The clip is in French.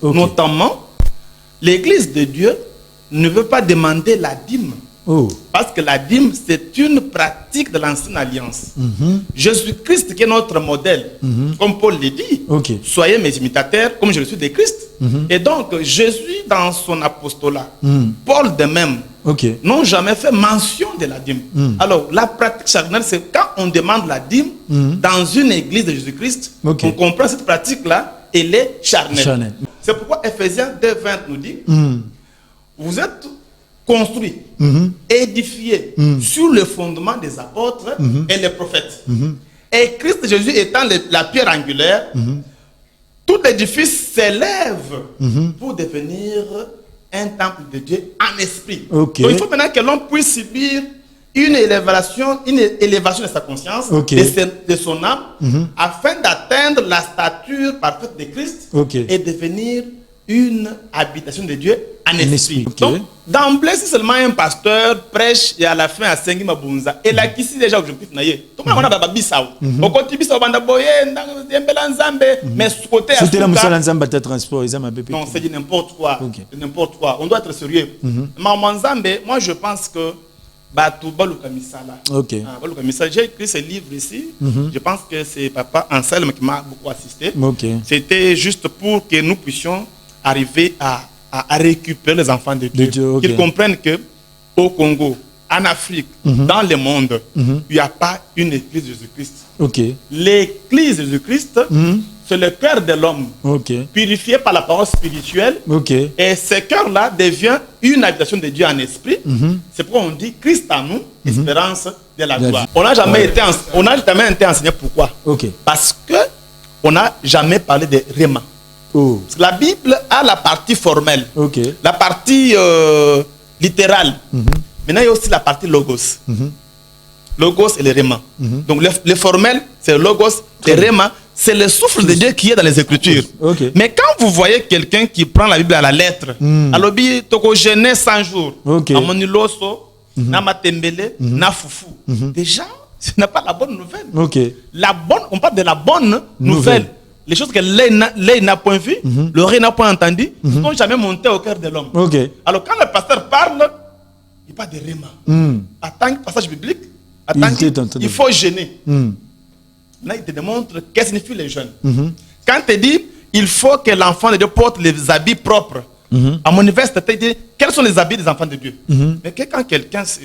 Okay. Notamment, l'Église de Dieu ne veut pas demander la dîme. Oh. Parce que la dîme, c'est une pratique de l'ancienne alliance. Jésus-Christ qui est notre modèle, comme Paul le dit. Okay. Soyez mes imitateurs comme je le suis de Christ. Et donc, Jésus, dans son apostolat, Paul de même, Okay. n'ont jamais fait mention de la dîme. Alors, la pratique charnelle, c'est quand on demande la dîme dans une église de Jésus-Christ, Okay. on comprend cette pratique-là, elle est charnelle. Charnelle. C'est pourquoi Ephésiens 2:20 nous dit, vous êtes construits, édifiés sur le fondement des apôtres et les prophètes. Et Christ Jésus étant la pierre angulaire, tout l'édifice s'élève pour devenir un temple de Dieu en esprit. Okay. Donc il faut maintenant que l'homme puisse subir une élévation de sa conscience, Okay. de son âme, afin d'atteindre la stature parfaite de Christ Okay. et devenir une habitation de Dieu en esprit. Okay. Donc, d'emblée, si seulement un pasteur prêche et à la fin à Sengi Mabunza, et là, qui c'est déjà objectif, tout le monde a babisao. Au côté bisao, banda boye, mais ce côté C'était la Moussa Nzamba transport, ils ont ma bébé. non, c'est n'importe quoi. Okay. C'est n'importe quoi. On doit être sérieux. Maman Nzambe, moi je pense que Batou Baluka Misala. Ok. Baluka Misala. J'ai écrit ce livre ici. Je pense que c'est Papa Anselme qui m'a beaucoup assisté. Ok. C'était juste pour que nous puissions arriver à récupérer les enfants de Dieu. Okay. Qu'ils comprennent que au Congo, en Afrique, dans le monde, il n'y a pas une église de Jésus-Christ. Ok. L'église de Jésus-Christ, c'est le cœur de l'homme, Ok. purifié par la parole spirituelle. Ok. Et ce cœur-là devient une habitation de Dieu en esprit. C'est pourquoi on dit Christ en nous, espérance de la gloire. On n'a jamais été enseigné pourquoi. Ok. Parce que on n'a jamais parlé de Réma. Oh. Parce que la Bible a la partie formelle, Ok. la partie littérale. Maintenant, il y a aussi la partie logos. Logos et le Réma. Donc, le formel, c'est logos. Le Réma, c'est le souffle de Dieu qui est dans les Écritures. Ok. Mais quand vous voyez quelqu'un qui prend la Bible à la lettre, alobi toko gêné 100 jours, Ok. amoniloso, na matembele, na foufou. Déjà, ce n'est pas la bonne nouvelle. Ok. On parle de la bonne nouvelle. Les choses que l'œil n'a point vues, l'oreille n'a point entendu, ne sont jamais montées au cœur de l'homme. Ok. Alors quand le pasteur parle, il parle de Réma. En tant que passage biblique, il faut gêner. Là, il te démontre qu'est-ce que signifie les jeunes. Quand il dit, il faut que l'enfant de Dieu porte les habits propres. À mon université, il dit, quels sont les habits des enfants de Dieu? Mais que quand quelqu'un se